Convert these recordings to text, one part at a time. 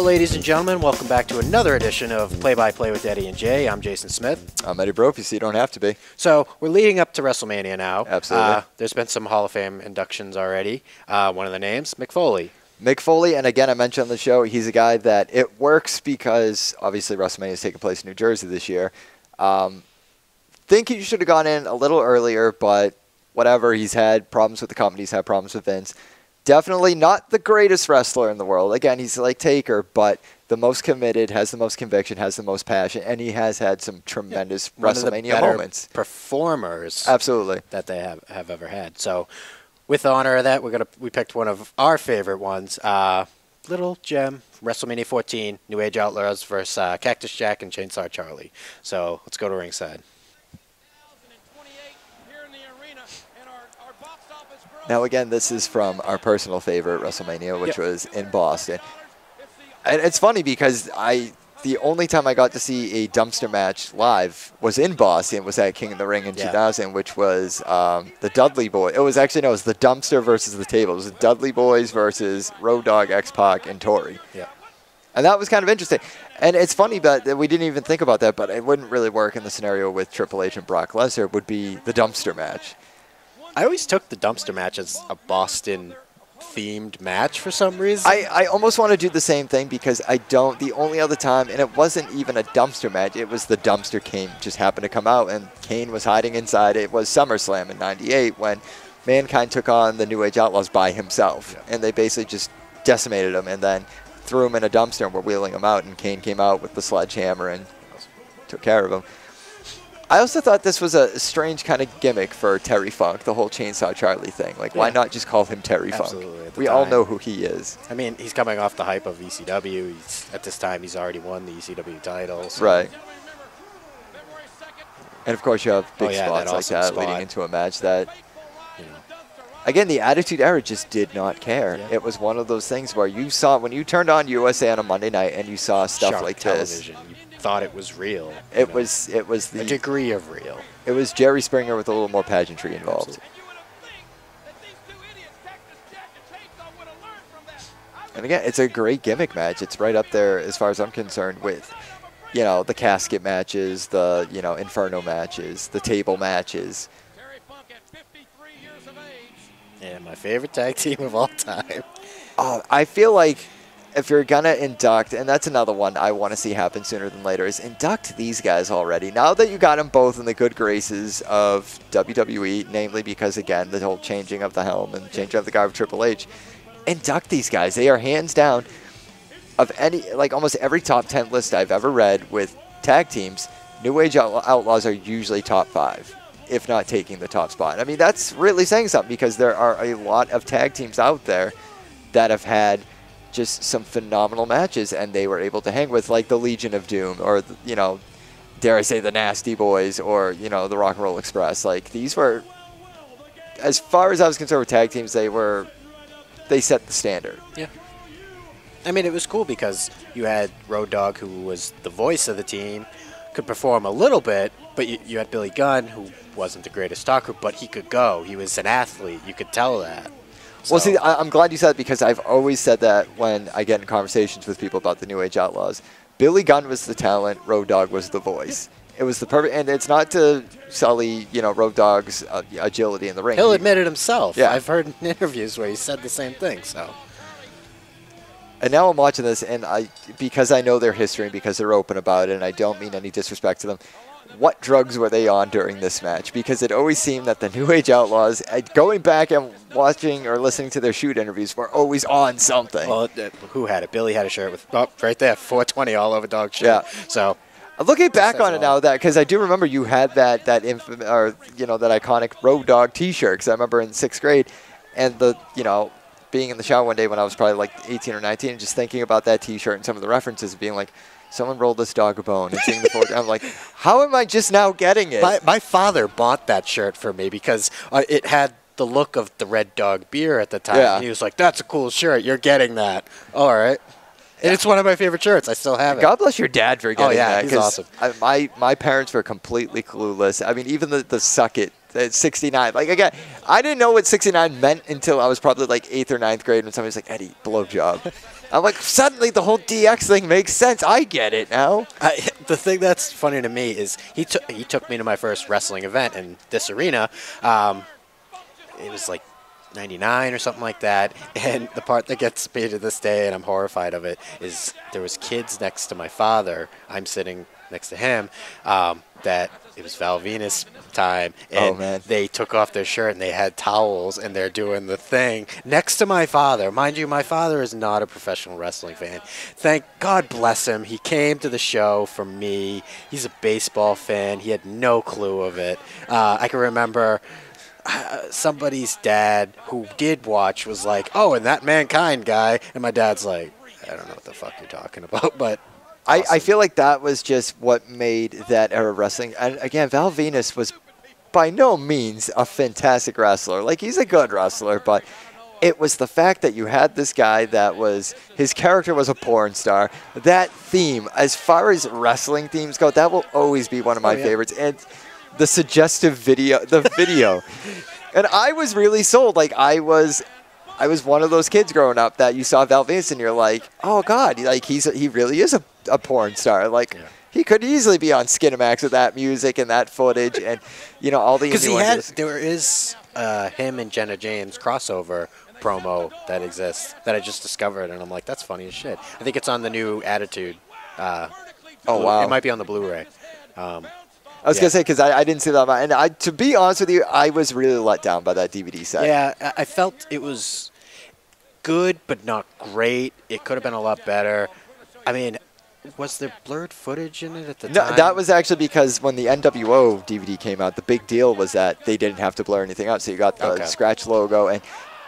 ladies and gentlemen. Welcome back to another edition of Play-by-Play with Eddie and Jay. I'm Jason Smith. I'm Eddie Brophy, so you don't have to be. So we're leading up to WrestleMania now. Absolutely. There's been some Hall of Fame inductions already. One of the names, Mick Foley. Mick Foley, and again, I mentioned on the show, he's a guy that it works because obviously WrestleMania is taking place in New Jersey this year. Think he should have gone in a little earlier, but whatever. He's had problems with the company. He's had problems with Vince. Definitely not the greatest wrestler in the world. Again, he's like Taker, but the most committed, has the most conviction, has the most passion, and he has had some tremendous WrestleMania moments. Performers, absolutely, that they have ever had. So, with the honor of that, we picked one of our favorite ones, little gem, WrestleMania 14, New Age Outlaws versus Cactus Jack and Chainsaw Charlie. So let's go to ringside. Now, again, this is from our personal favorite WrestleMania, which was in Boston. And it's funny because the only time I got to see a dumpster match live was in Boston, was at King of the Ring in 2000, which was the Dudley Boys. It was actually, no, it was the dumpster versus the table. It was the Dudley Boys versus Road Dogg, X-Pac, and Tori. Yeah. And that was kind of interesting. And it's funny that we didn't even think about that, but it wouldn't really work in the scenario with Triple H and Brock Lesnar. Would be the dumpster match. I always took the dumpster match as a Boston-themed match for some reason. I almost want to do the same thing because the only other time, and it wasn't even a dumpster match, it was the dumpster Kane just happened to come out, and Kane was hiding inside. It was SummerSlam in '98 when Mankind took on the New Age Outlaws by himself, and they basically just decimated him and then threw him in a dumpster and were wheeling him out, and Kane came out with the sledgehammer and took care of him. I also thought this was a strange kind of gimmick for Terry Funk, the whole Chainsaw Charlie thing. Like, why not just call him Terry Funk? We all know who he is. I mean, he's coming off the hype of ECW. At this time, he's already won the ECW title. So. Right. And, of course, you have big spots like that spot. leading into a match that, again, the Attitude Era just did not care. Yeah. It was one of those things where you saw, when you turned on USA on a Monday night and you saw stuff Sharp like television. You thought it was real. It was the degree of real. It was Jerry Springer with a little more pageantry involved. Absolutely. And again, it's a great gimmick match. It's right up there as far as I'm concerned with, the casket matches, the, Inferno matches, the table matches. Yeah, my favorite tag team of all time. I feel like if you're going to induct, and that's another one I want to see happen sooner than later, is induct these guys already. Now that you got them both in the good graces of WWE, namely because, again, the whole changing of the helm and changing of the guard of Triple H, induct these guys. They are hands down of almost every top 10 list I've ever read with tag teams, New Age Outlaws are usually top 5, if not taking the top spot. I mean, that's really saying something because there are a lot of tag teams out there that have had just some phenomenal matches, and they were able to hang with, like the Legion of Doom, or dare I say the Nasty Boys, or the Rock and Roll Express. Like, these were, as far as I was concerned with tag teams, they set the standard. Yeah. I mean, it was cool because you had Road Dogg, who was the voice of the team, could perform a little bit, but you had Billy Gunn, who wasn't the greatest talker, but he could go. He was an athlete. You could tell that. Well, see, I'm glad you said that because I've always said that when I get in conversations with people about the New Age Outlaws. Billy Gunn was the talent. Road Dogg was the voice. It was the perfect, and it's not to sully, Road Dogg's agility in the ring. He'll admit it himself. Yeah. I've heard in interviews where he said the same thing. So. And now I'm watching this, and because I know their history and because they're open about it, and I don't mean any disrespect to them, what drugs were they on during this match? Because it always seemed that the New Age Outlaws, going back and watching or listening to their shoot interviews, were always on something. Well, who had it? Billy had a shirt with, right there, 420 all over dog shit. Yeah. So. Looking back on it now, because I do remember you had that infamous, or that iconic Road Dogg T-shirt. Because I remember in 6th grade, and being in the shower one day when I was probably like 18 or 19, and just thinking about that T-shirt and some of the references, being like, someone rolled this dog a bone and seeing the photo. I'm like, how am I just now getting it? My father bought that shirt for me because it had the look of the Red Dog beer at the time. Yeah. And he was like, that's a cool shirt. You're getting that. All right. And it's one of my favorite shirts. I still have it. God bless your dad for getting that. He's awesome. My parents were completely clueless. I mean, even the suck it, 69. Like, again, I didn't know what 69 meant until I was probably like 8th or 9th grade when somebody was like, Eddie, blowjob. I'm like, suddenly the whole DX thing makes sense. I get it now. The thing that's funny to me is he took me to my first wrestling event in this arena. It was like 99 or something like that. And the part that gets me to this day, and I'm horrified of it, is there was kids next to my father. I'm sitting next to him. That it was Val Venus time, and they took off their shirt and they had towels and they're doing the thing next to my father. Mind you, my father is not a professional wrestling fan. Thank God bless him. He came to the show for me. He's a baseball fan. He had no clue of it. I can remember somebody's dad who did watch was like, "Oh, and that Mankind guy," and my dad's like, "I don't know what the fuck you're talking about," but awesome. I feel like that was just what made that era of wrestling. And again, Val Venus was by no means a fantastic wrestler. Like, he's a good wrestler, but it was the fact that you had this guy that was, his character was a porn star. That theme, as far as wrestling themes go, that will always be one of my favorites. And the suggestive video, and I was really sold. Like, I was one of those kids growing up that you saw Val Venus and you're like, oh God, like he really is a porn star. Like, he could easily be on Skinamax with that music and that footage and, you know, all the because there is him and Jenna James crossover promo that exists that I just discovered, and I'm like, that's funny as shit. I think it's on the new Attitude. Oh wow, it might be on the Blu-ray. I was gonna say, because I didn't see that, and to be honest with you, I was really let down by that DVD set. Yeah, I felt it was good but not great. It could have been a lot better. I mean, was there blurred footage in it at the time? No, that was actually because when the NWO DVD came out, the big deal was that they didn't have to blur anything out. So you got the Scratch logo, and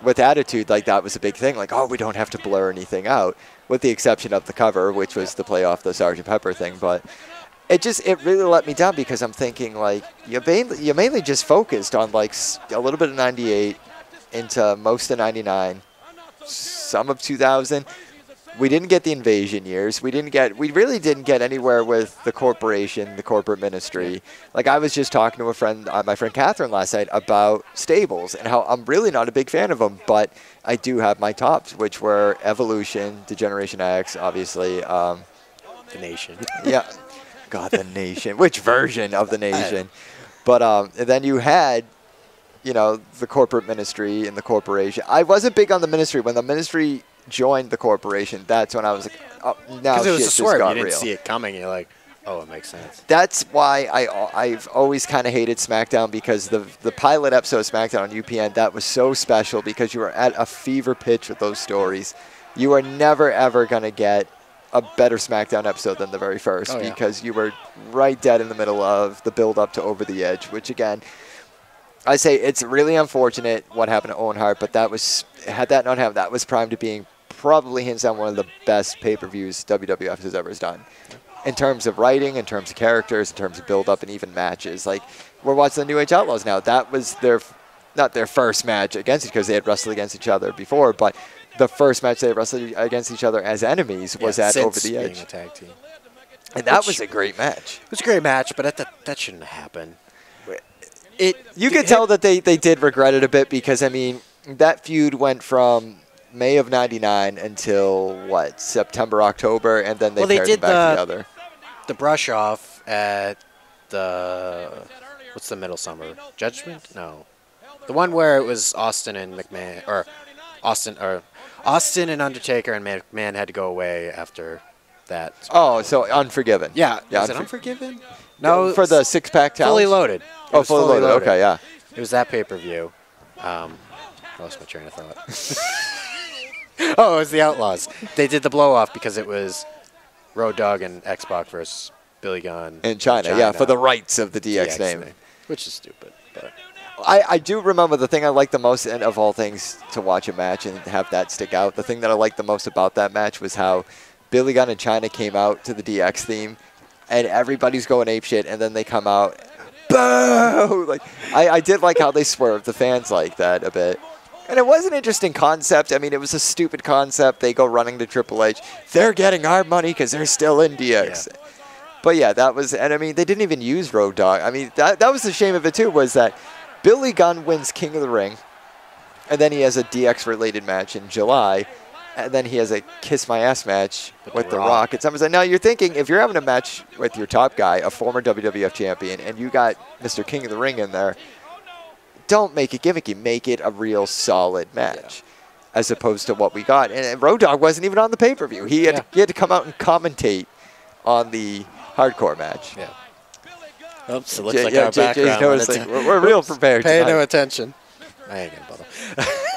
with Attitude, like, that was a big thing. Like, oh, we don't have to blur anything out, with the exception of the cover, which was to play off the Sgt. Pepper thing. But it really let me down because I'm thinking, like, you mainly just focused on, like, a little bit of 98 into most of 99, some of 2000. We didn't get the Invasion years. We really didn't get anywhere with the corporation, the corporate ministry. Like, I was just talking to a friend, my friend Catherine last night, about stables and how I'm really not a big fan of them, but I do have my tops, which were Evolution, Degeneration X, obviously. The Nation. Yeah. God, the Nation. Which version of the Nation? But and then you had, you know, the corporate ministry and the corporation. I wasn't big on the ministry. When the ministry joined the corporation, that's when I was like, oh, now shit just got real. You didn't see it coming. You're like, oh, it makes sense. That's why I've always kind of hated SmackDown, because the pilot episode of SmackDown on UPN, that was so special because you were at a fever pitch with those stories. You are never, ever going to get a better SmackDown episode than the very first, because you were right dead in the middle of the build-up to Over the Edge, which, again, I say it's really unfortunate what happened to Owen Hart, but that was, had that not happened, that was primed to being probably hands down one of the best pay-per-views WWF has ever done. In terms of writing, in terms of characters, in terms of build-up, and even matches. Like, we're watching the New Age Outlaws now. That was not their first match against each, because they had wrestled against each other before, but the first match they had wrestled against each other as enemies was at Over the Edge. Being a tag team. And that was a great match. It was a great match, but that shouldn't have happened. You could tell that they did regret it a bit, because, I mean, that feud went from May of '99 until, what, September, October, and then they paired them back together. The brush off at the, what's the middle summer? Judgment? No. The one where it was Austin and McMahon, or Austin and Undertaker, and McMahon had to go away after that. Oh, so Unforgiven. Yeah. Was it Unforgiven? No. For the six-pack challenge? Fully Loaded. Oh, fully loaded. Okay, yeah. It was that pay-per-view. I lost my train of thought. Oh, it was the Outlaws. They did the blow-off because it was Road Dogg and X-Pac versus Billy Gunn. In China, yeah, for the rights of the DX name. Which is stupid. But I do remember the thing I liked the most, and of all things, to watch a match and have that stick out, the thing that I liked the most about that match was how Billy Gunn and China came out to the DX theme, and everybody's going apeshit, and then they come out, boo! Like, I did like how they swerved the fans like that a bit. And it was an interesting concept. I mean, it was a stupid concept. They go running to Triple H. They're getting our money because they're still in DX. Yeah. But yeah, that was, and I mean, they didn't even use Road Dogg. I mean, that was the shame of it too, was that Billy Gunn wins King of the Ring, and then he has a DX-related match in July. And then he has a kiss my ass match with The Rock at SummerSlam. Now you're thinking, if you're having a match with your top guy, a former WWF champion, and you got Mr. King of the Ring in there, don't make it gimmicky. Make it a real solid match, as opposed to what we got. And Road Dogg wasn't even on the pay-per-view. He had to come out and commentate on the hardcore match. Yeah. Oops, it looks like our background. We're real prepared. Pay no attention. I ain't gonna bother.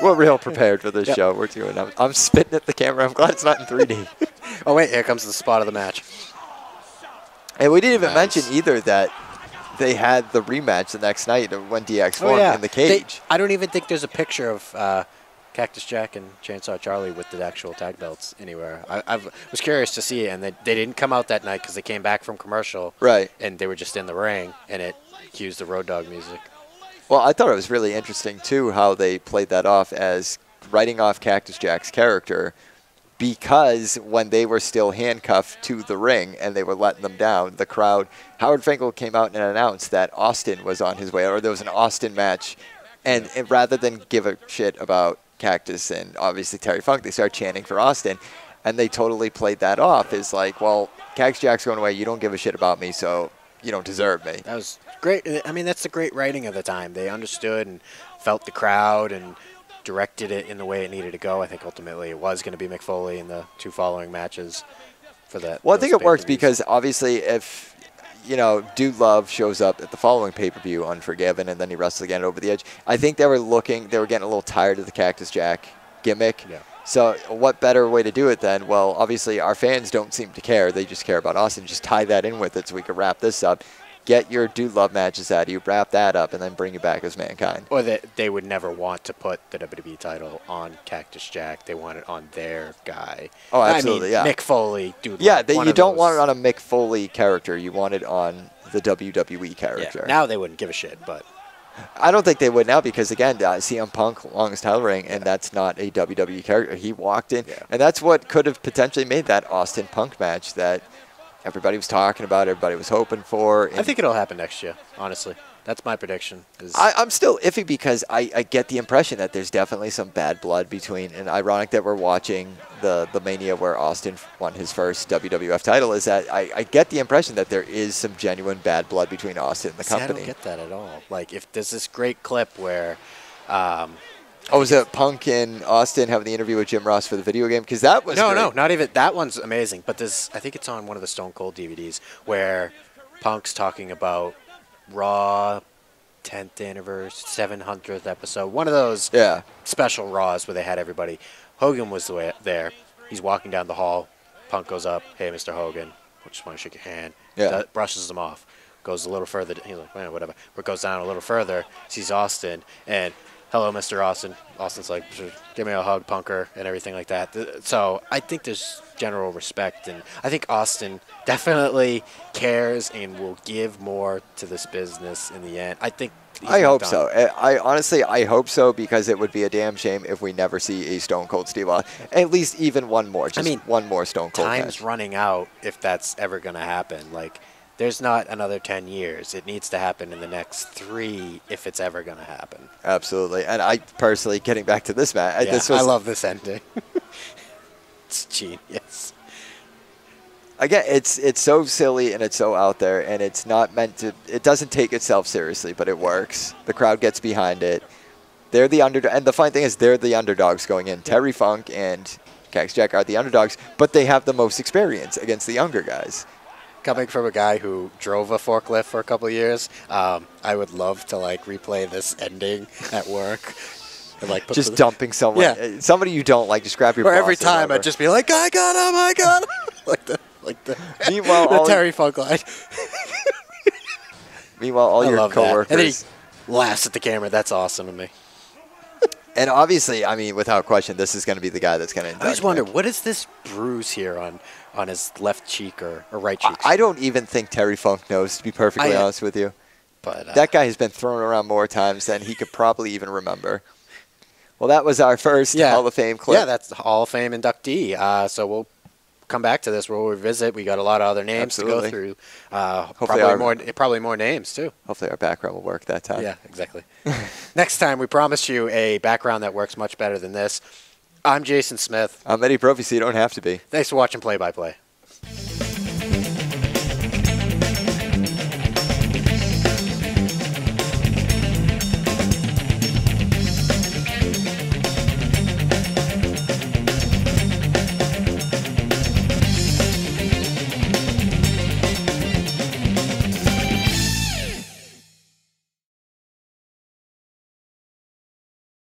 We're real prepared for this show. We're doing. I'm spitting at the camera. I'm glad it's not in 3D. Oh wait, here comes the spot of the match. And we didn't even mention either that they had the rematch the next night when DX won in the cage. I don't even think there's a picture of Cactus Jack and Chainsaw Charlie with the actual tag belts anywhere. I was curious to see it, and they didn't come out that night because they came back from commercial. Right. And they were just in the ring, and it cues the Road Dogg music. Well, I thought it was really interesting, too, how they played that off as writing off Cactus Jack's character, because when they were still handcuffed to the ring and they were letting them down, the crowd, Howard Finkel came out and announced that Austin was on his way, or there was an Austin match, and rather than give a shit about Cactus and obviously Terry Funk, they started chanting for Austin, and they totally played that off as like, well, Cactus Jack's going away, you don't give a shit about me, so you don't deserve me. That was great. I mean, that's the great writing of the time. They understood and felt the crowd and directed it in the way it needed to go. I think ultimately it was going to be Mick Foley in the 2 following matches for that. Well, I think it works because obviously if, Dude Love shows up at the following pay-per-view, Unforgiven, and then he wrestles again Over the Edge, I think they were getting a little tired of the Cactus Jack gimmick. Yeah. So what better way to do it then? Well, obviously our fans don't seem to care. They just care about Austin. Just tie that in with it so we can wrap this up. Get your Dude Love matches out of you, wrap that up, and then bring you back as Mankind. Or that they would never want to put the WWE title on Cactus Jack. They want it on their guy. Oh, absolutely, Mick Foley, Dude Love. Yeah, you don't want it on a Mick Foley character. You want it on the WWE character. Yeah, now they wouldn't give a shit, but I don't think they would now because, again, CM Punk, longest title ring, and that's not a WWE character. He walked in, and that's what could have potentially made that Austin Punk match that everybody was talking about, everybody was hoping for. I think it'll happen next year, honestly. That's my prediction. I'm still iffy because I get the impression that there's definitely some bad blood between, and ironic that we're watching the Mania where Austin won his first WWF title, is that I get the impression that there is some genuine bad blood between Austin and the company. I don't get that at all. Like, if there's this great clip where... is it Punk and Austin having the interview with Jim Ross for the video game? Because that was No, not even. That one's amazing. But I think it's on one of the Stone Cold DVDs where Punk's talking about Raw 10th anniversary, 700th episode. One of those special Raws where they had everybody. Hogan was there. He's walking down the hall. Punk goes up. Hey, Mr. Hogan. I just want to shake your hand. Yeah. Brushes him off. Goes a little further. He's like, well, whatever. But goes down a little further. Sees Austin. And, hello, Mr. Austin. Austin's like, give me a hug, punker, and everything like that. So I think there's general respect. And I think Austin definitely cares and will give more to this business in the end. I hope so. I hope so because it would be a damn shame if we never see a Stone Cold Steve Austin. At least even one more. One more Stone Cold time's match. Running out if that's ever going to happen. Like, there's not another 10 years. It needs to happen in the next 3 if it's ever going to happen. Absolutely. And I personally, getting back to this match, I love this ending. It's genius. Again, it's so silly and it's so out there, and it's not meant to. It doesn't take itself seriously, but it works. The crowd gets behind it. They're the underdog, and the funny thing is, they're the underdogs going in. Terry Funk and Cactus Jack are the underdogs, but they have the most experience against the younger guys. Coming from a guy who drove a forklift for a couple of years, I would love to replay this ending at work. And, just dumping someone, somebody you don't like, just grab your. Or every time I'd just be like, I got him, like the meanwhile, the Terry Funk line. Meanwhile, all your coworkers. And then he laughs at the camera. That's awesome to me. And obviously, I mean, without question, this is going to be the guy that's going to. I always wonder, what is this bruise here on his left cheek or right cheek? I don't even think Terry Funk knows, to be perfectly honest with you. But that guy has been thrown around more times than he could probably even remember. Well, that was our first Hall of Fame clip. Yeah, that's the Hall of Fame inductee. So we'll come back to this. We'll revisit. We got a lot of other names to go through. Probably more names, too. Hopefully our background will work that time. Yeah, exactly. Next time, we promise you a background that works much better than this. I'm Jason Smith. I'm Eddie Brophy, so you don't have to be. Thanks for watching Play by Play.